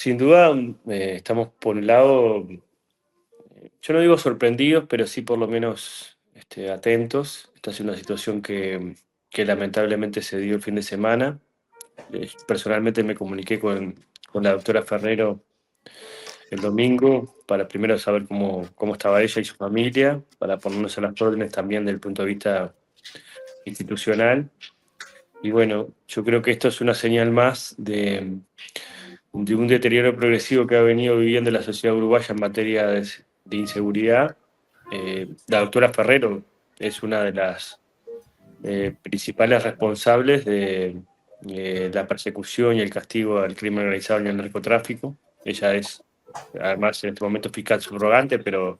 sin duda, estamos por un lado, yo no digo sorprendidos, pero sí por lo menos atentos. Esta es una situación que lamentablemente se dio el fin de semana. Personalmente me comuniqué con la doctora Ferrero el domingo para primero saber cómo estaba ella y su familia, para ponernos a las órdenes también desde el punto de vista institucional. Y bueno, yo creo que esto es una señal más de un deterioro progresivo que ha venido viviendo la sociedad uruguaya en materia de inseguridad. La doctora Ferrero es una de las principales responsables de la persecución y el castigo al crimen organizado y al narcotráfico. Ella es, además, en este momento fiscal subrogante, pero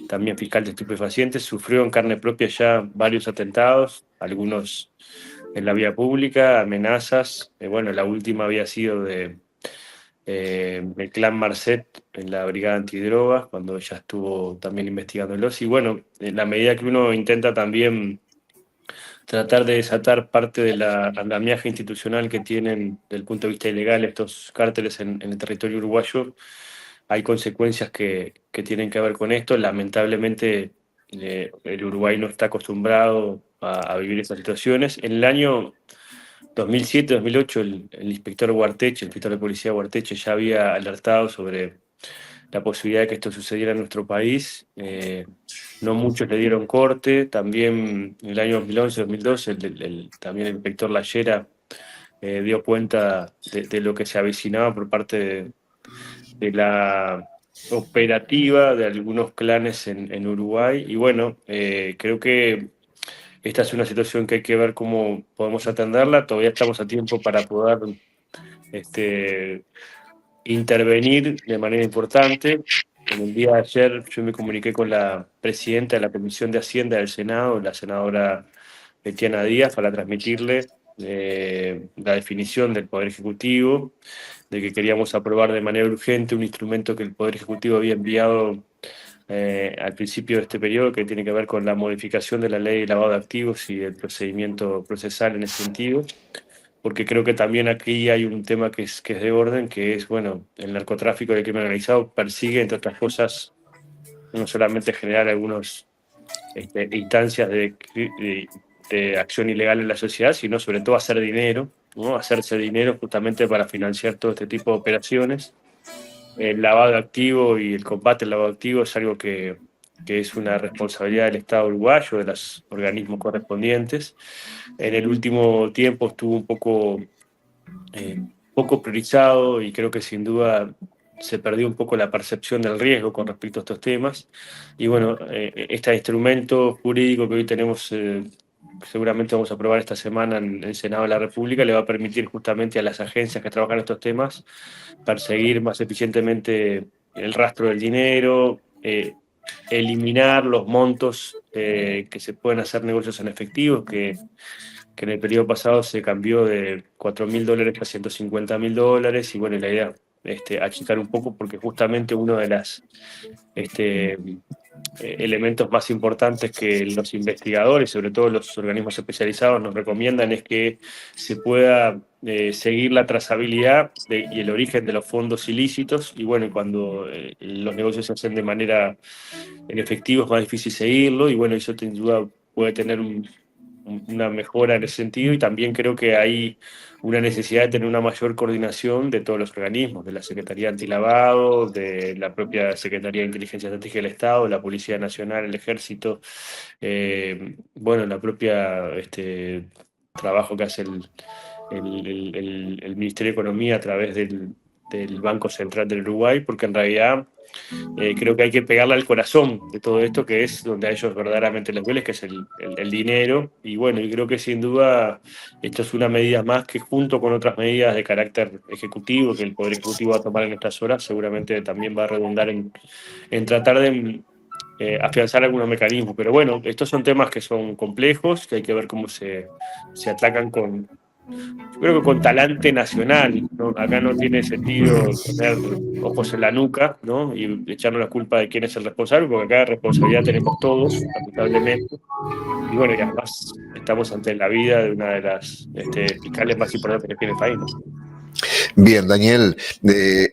también fiscal de estupefacientes. Sufrió en carne propia ya varios atentados, algunos en la vía pública, amenazas. Bueno, la última había sido el clan Marcet en la brigada antidrogas, cuando ella estuvo también investigándolos. Y bueno, en la medida que uno intenta también tratar de desatar parte de la andamiaje institucional que tienen desde el punto de vista ilegal estos cárteles en el territorio uruguayo, hay consecuencias que tienen que ver con esto. Lamentablemente, el Uruguay no está acostumbrado a vivir esas situaciones. En el año 2007-2008, el inspector Guarteche, el inspector de policía Guarteche, ya había alertado sobre la posibilidad de que esto sucediera en nuestro país. No muchos le dieron corte. También en el año 2011-2012, también el inspector Lallera dio cuenta de lo que se avecinaba por parte de la operativa de algunos clanes en Uruguay. Y bueno, creo que esta es una situación que hay que ver cómo podemos atenderla. Todavía estamos a tiempo para poder este, intervenir de manera importante. En el día de ayer yo me comuniqué con la presidenta de la Comisión de Hacienda del Senado, la senadora Betiana Díaz, para transmitirle la definición del Poder Ejecutivo, de que queríamos aprobar de manera urgente un instrumento que el Poder Ejecutivo había enviado al principio de este periodo, que tiene que ver con la modificación de la ley de lavado de activos y el procedimiento procesal en ese sentido, porque creo que también aquí hay un tema que es de orden, que es, bueno, el narcotráfico y el crimen organizado persigue, entre otras cosas, no solamente generar algunas instancias de acción ilegal en la sociedad, sino sobre todo hacer dinero, ¿no? Hacerse dinero justamente para financiar todo este tipo de operaciones. El lavado de activos y el combate al lavado de activos es algo que es una responsabilidad del Estado uruguayo, de los organismos correspondientes. En el último tiempo estuvo poco priorizado, y creo que sin duda se perdió un poco la percepción del riesgo con respecto a estos temas. Y bueno, este instrumento jurídico que hoy tenemos, seguramente vamos a aprobar esta semana en el Senado de la República, le va a permitir justamente a las agencias que trabajan estos temas perseguir más eficientemente el rastro del dinero, eliminar los montos que se pueden hacer negocios en efectivo, que en el periodo pasado se cambió de $4.000 a $150.000. Y bueno, la idea achicar un poco, porque justamente uno de los elementos más importantes que los investigadores, sobre todo los organismos especializados, nos recomiendan es que se pueda seguir la trazabilidad y el origen de los fondos ilícitos. Y bueno, cuando los negocios se hacen de manera en efectivo es más difícil seguirlo, y bueno, eso sin duda puede tener una mejora en ese sentido. Y también creo que hay una necesidad de tener una mayor coordinación de todos los organismos, de la Secretaría Antilavado, de la propia Secretaría de Inteligencia Estratégica del Estado, la Policía Nacional, el Ejército, bueno, la propia trabajo que hace el Ministerio de Economía a través del Banco Central del Uruguay, porque en realidad creo que hay que pegarle al corazón de todo esto, que es donde a ellos verdaderamente les duele, que es el dinero. Y bueno, y creo que sin duda esto es una medida más que, junto con otras medidas de carácter ejecutivo que el Poder Ejecutivo va a tomar en estas horas, seguramente también va a redundar en tratar de afianzar algunos mecanismos. Pero bueno, estos son temas que son complejos, que hay que ver cómo se atacan yo creo que con talante nacional, ¿no? Acá no tiene sentido poner ojos en la nuca, ¿no? Y echarnos la culpa de quién es el responsable, porque acá responsabilidad tenemos todos, lamentablemente. Y bueno, y además estamos ante la vida de una de las fiscales más importantes que tiene el país, ¿no? Bien, Daniel,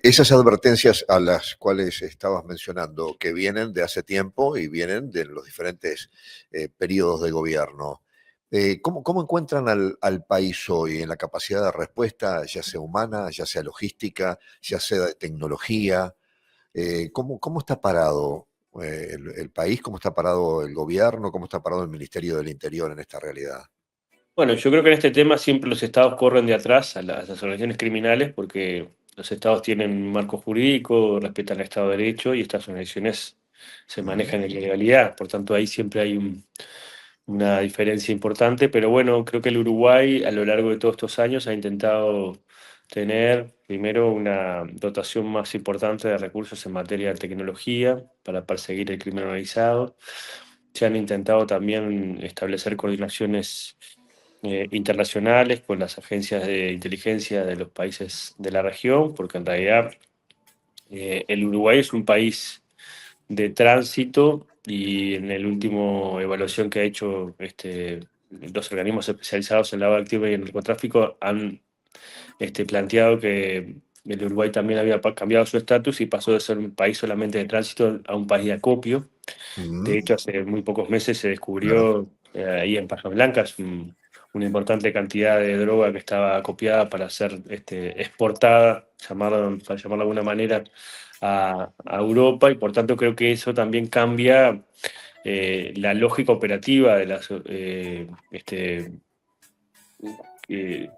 esas advertencias a las cuales estabas mencionando, que vienen de hace tiempo y vienen de los diferentes periodos de gobierno, ¿cómo encuentran al país hoy en la capacidad de respuesta, ya sea humana, ya sea logística, ya sea de tecnología? ¿Cómo está parado el país? ¿Cómo está parado el gobierno? ¿Cómo está parado el Ministerio del Interior en esta realidad? Bueno, yo creo que en este tema siempre los estados corren de atrás a las organizaciones criminales porque los estados tienen un marco jurídico, respetan el Estado de Derecho y estas organizaciones se Ujú, manejan en legalidad. Por tanto, ahí siempre hay una diferencia importante. Pero bueno, creo que el Uruguay a lo largo de todos estos años ha intentado tener primero una dotación más importante de recursos en materia de tecnología para perseguir el crimen organizado. Se han intentado también establecer coordinaciones internacionales con las agencias de inteligencia de los países de la región, porque en realidad el Uruguay es un país de tránsito y en el último evaluación que ha hecho los organismos especializados en lavado de activos y en el narcotráfico han planteado que el Uruguay también había cambiado su estatus y pasó de ser un país solamente de tránsito a un país de acopio. De ujú, hecho, hace muy pocos meses se claro. descubrió ahí en Pajas Blancas una importante cantidad de droga que estaba copiada para ser exportada, para llamarlo de alguna manera, a Europa, y por tanto creo que eso también cambia la lógica operativa de las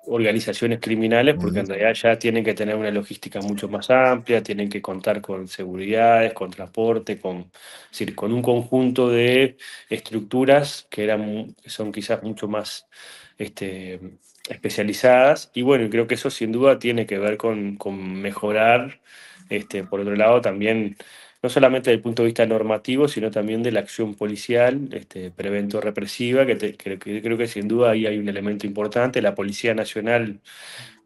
organizaciones criminales, porque Ujú, en realidad ya tienen que tener una logística mucho más amplia, tienen que contar con seguridades, con transporte, es decir, con un conjunto de estructuras que son quizás mucho más este, especializadas. Y bueno, y creo que eso sin duda tiene que ver con mejorar, por otro lado, también no solamente desde el punto de vista normativo, sino también de la acción policial, prevento-represiva, que creo que sin duda ahí hay un elemento importante. La Policía Nacional,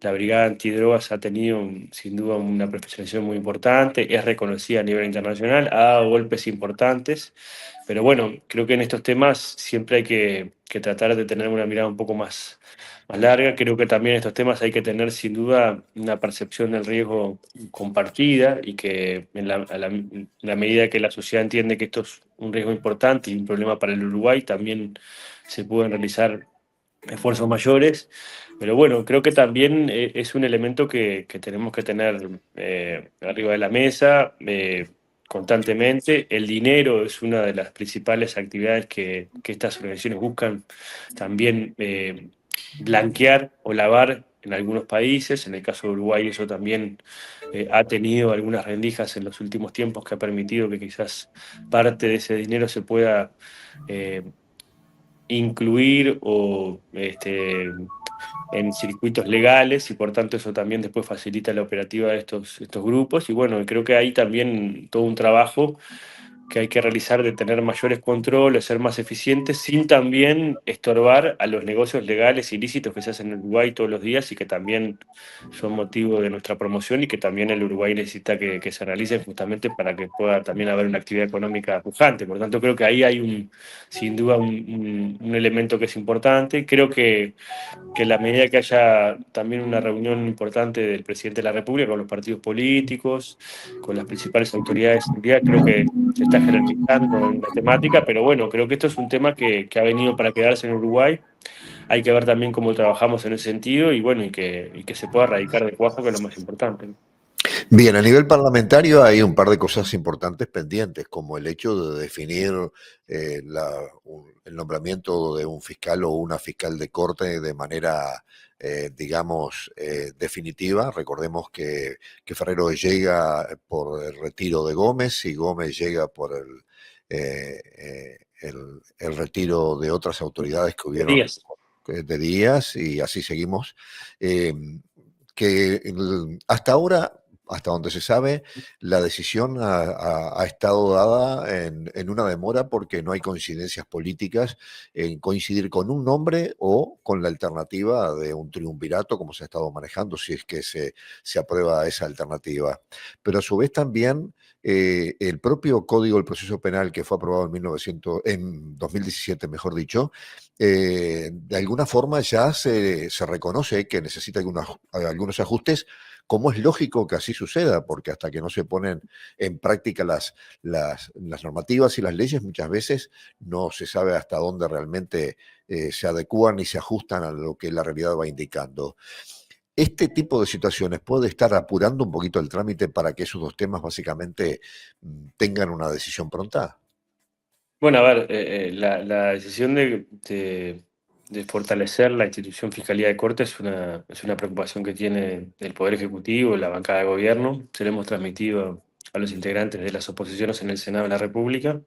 la Brigada Antidrogas ha tenido sin duda una profesionalización muy importante, es reconocida a nivel internacional, ha dado golpes importantes, pero bueno, creo que en estos temas siempre hay que tratar de tener una mirada un poco más larga. Creo que también en estos temas hay que tener sin duda una percepción del riesgo compartida y que en la medida que la sociedad entiende que esto es un riesgo importante y un problema para el Uruguay, también se pueden realizar esfuerzos mayores. Pero bueno, creo que también es un elemento que tenemos que tener arriba de la mesa constantemente. El dinero es una de las principales actividades que estas organizaciones buscan también blanquear o lavar en algunos países. En el caso de Uruguay eso también ha tenido algunas rendijas en los últimos tiempos que ha permitido que quizás parte de ese dinero se pueda eh, incluir en circuitos legales, y por tanto eso también después facilita la operativa de estos grupos. Y bueno, creo que hay también todo un trabajo que hay que realizar de tener mayores controles, ser más eficientes, sin también estorbar a los negocios legales ilícitos que se hacen en Uruguay todos los días y que también son motivo de nuestra promoción y que también el Uruguay necesita que se realicen justamente para que pueda también haber una actividad económica pujante. Por tanto, creo que ahí hay sin duda un elemento que es importante. Creo que en la medida que haya también una reunión importante del presidente de la República con los partidos políticos, con las principales autoridades de seguridad, creo que se está jerarquizando en la temática, pero bueno, creo que esto es un tema que ha venido para quedarse en Uruguay. Hay que ver también cómo trabajamos en ese sentido y bueno, y que se pueda erradicar de cuajo, que es lo más importante. bien, a nivel parlamentario hay un par de cosas importantes pendientes, como el hecho de definir el nombramiento de un fiscal o una fiscal de corte de manera, digamos, definitiva. Recordemos que Ferrero llega por el retiro de Gómez y Gómez llega por el retiro de otras autoridades que hubieron Díaz. de Díaz y así seguimos. Eh, que hasta ahora hasta donde se sabe, la decisión ha estado dada en una demora porque no hay coincidencias políticas en coincidir con un nombre o con la alternativa de un triunvirato, como se ha estado manejando, si es que se aprueba esa alternativa. Pero a su vez también el propio Código del Proceso Penal que fue aprobado en 2017, mejor dicho, de alguna forma ya se reconoce que necesita algunos ajustes, como es lógico que así suceda, porque hasta que no se ponen en práctica las normativas y las leyes, muchas veces no se sabe hasta dónde realmente se adecúan y se ajustan a lo que la realidad va indicando. Este tipo de situaciones puede estar apurando un poquito el trámite para que esos dos temas básicamente tengan una decisión pronta. Bueno, a ver, la decisión de fortalecer la institución Fiscalía de Corte es una preocupación que tiene el Poder Ejecutivo, la bancada de gobierno. Se lo hemos transmitido a los integrantes de las oposiciones en el Senado de la República.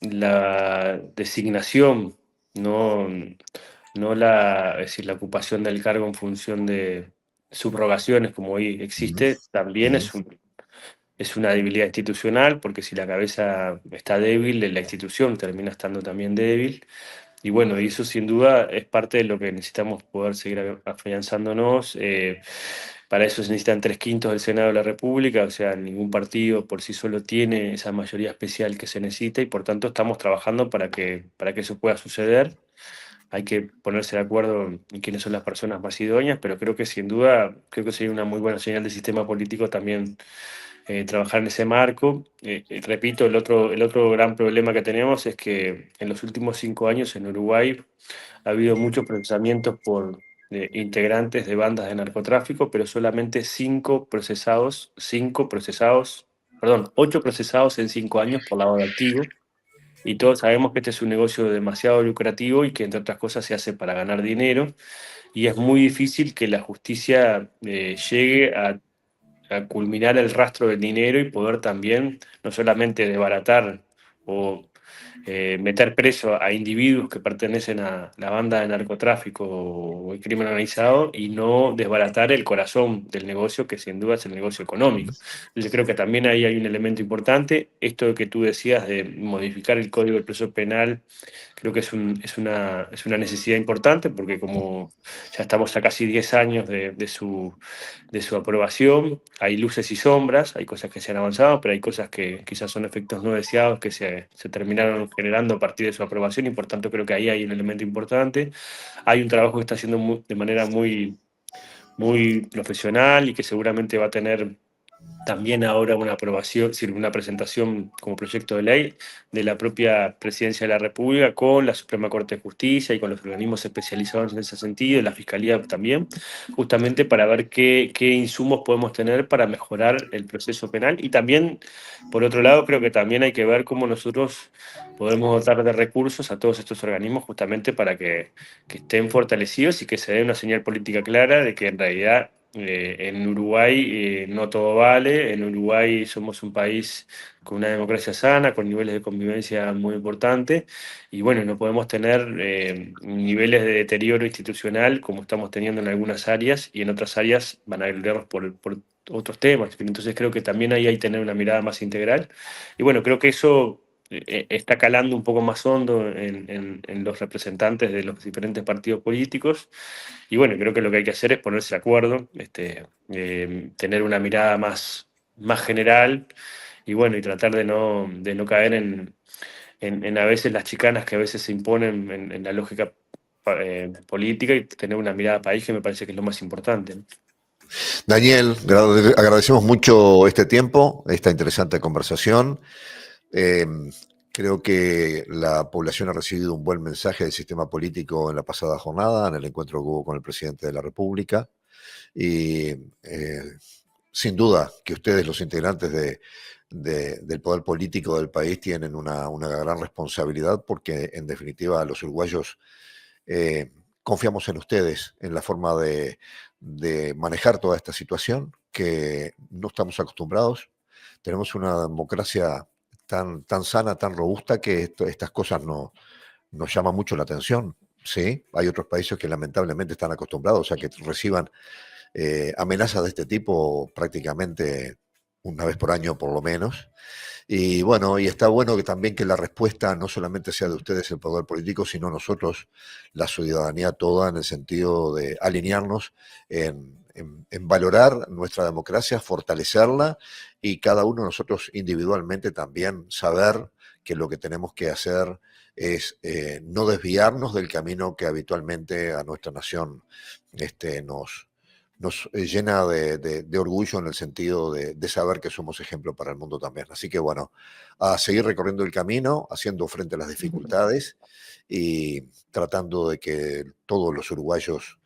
La designación, no, no es decir, la ocupación del cargo en función de subrogaciones como hoy Ujú, existe, también ujú. es una debilidad institucional, porque si la cabeza está débil, la institución termina estando también débil. Y bueno, y eso sin duda es parte de lo que necesitamos poder seguir afianzándonos. Para eso se necesitan 3/5 del Senado de la República, o sea, ningún partido por sí solo tiene esa mayoría especial que se necesita y por tanto estamos trabajando para que eso pueda suceder. Hay que ponerse de acuerdo en quiénes son las personas más idóneas, pero creo que sin duda, creo que sería una muy buena señal del sistema político también trabajar en ese marco. Repito, el otro gran problema que tenemos es que en los últimos 5 años en Uruguay ha habido muchos procesamientos por integrantes de bandas de narcotráfico, pero solamente 8 procesados en 5 años por lavado de activos. Y todos sabemos que este es un negocio demasiado lucrativo y que entre otras cosas se hace para ganar dinero. Y es muy difícil que la justicia llegue a culminar el rastro del dinero y poder también no solamente desbaratar o meter preso a individuos que pertenecen a la banda de narcotráfico o el crimen organizado y no desbaratar el corazón del negocio, que sin duda es el negocio económico. Yo creo que también ahí hay un elemento importante, esto que tú decías de modificar el Código del Proceso Penal. Creo que es una necesidad importante porque como ya estamos a casi 10 años de su aprobación, hay luces y sombras, hay cosas que se han avanzado, pero hay cosas que quizás son efectos no deseados que se terminaron generando a partir de su aprobación y por tanto creo que ahí hay un elemento importante. Hay un trabajo que está haciendo de manera muy profesional y que seguramente va a tener también ahora una aprobación, sí, una presentación como proyecto de ley de la propia Presidencia de la República con la Suprema Corte de Justicia y con los organismos especializados en ese sentido, y la Fiscalía también, justamente para ver qué insumos podemos tener para mejorar el proceso penal. Y también, por otro lado, creo que también hay que ver cómo nosotros podemos dotar de recursos a todos estos organismos justamente para que estén fortalecidos y que se dé una señal política clara de que en realidad en Uruguay no todo vale. En Uruguay somos un país con una democracia sana, con niveles de convivencia muy importantes. Y bueno, no podemos tener niveles de deterioro institucional como estamos teniendo en algunas áreas y en otras áreas van a gloriarnos por otros temas. Entonces creo que también ahí hay que tener una mirada más integral. Y bueno, creo que eso está calando un poco más hondo en los representantes de los diferentes partidos políticos. Y bueno, creo que lo que hay que hacer es ponerse de acuerdo, tener una mirada más general y bueno, y tratar de no caer en a veces las chicanas que a veces se imponen en la lógica política y tener una mirada país que me parece que es lo más importante, ¿no? Daniel, agradecemos mucho este tiempo, esta interesante conversación. Eh, Creo que la población ha recibido un buen mensaje del sistema político en la pasada jornada, en el encuentro que hubo con el presidente de la República. Y sin duda que ustedes, los integrantes del poder político del país, tienen una gran responsabilidad porque, en definitiva, los uruguayos confiamos en ustedes, en la forma de manejar toda esta situación, que no estamos acostumbrados. Tenemos una democracia tan sana, tan robusta, que estas cosas nos llaman mucho la atención. Sí, hay otros países que lamentablemente están acostumbrados a que reciban amenazas de este tipo prácticamente una vez por año por lo menos. Y bueno, y está bueno que también que la respuesta no solamente sea de ustedes el poder político, sino nosotros, la ciudadanía toda, en el sentido de alinearnos en valorar nuestra democracia, fortalecerla y cada uno de nosotros individualmente también saber que lo que tenemos que hacer es no desviarnos del camino que habitualmente a nuestra nación nos llena de orgullo en el sentido de saber que somos ejemplo para el mundo también. Así que bueno, a seguir recorriendo el camino, haciendo frente a las dificultades y tratando de que todos los uruguayos,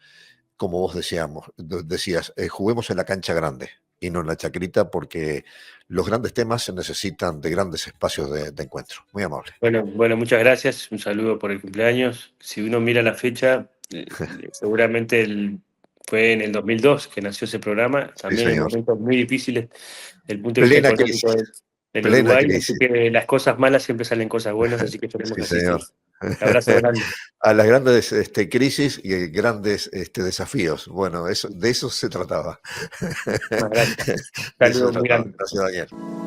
como vos decías, juguemos en la cancha grande y no en la chacrita, porque los grandes temas se necesitan de grandes espacios de encuentro. Muy amable. Bueno, muchas gracias. Un saludo por el cumpleaños. Si uno mira la fecha, seguramente fue en el 2002 que nació ese programa, Sí, también en señor. momentos muy difíciles desde el punto de vista Plena económico crisis, del plena Uruguay, así crisis. que de las cosas malas siempre salen cosas buenas, así que esperemos Sí, que así señor. siga. Un abrazo grande. A las grandes crisis y grandes desafíos. Bueno, de eso se trataba. Muchas gracias. De eso se Saludos muy trataba. grande. Gracias, Daniel.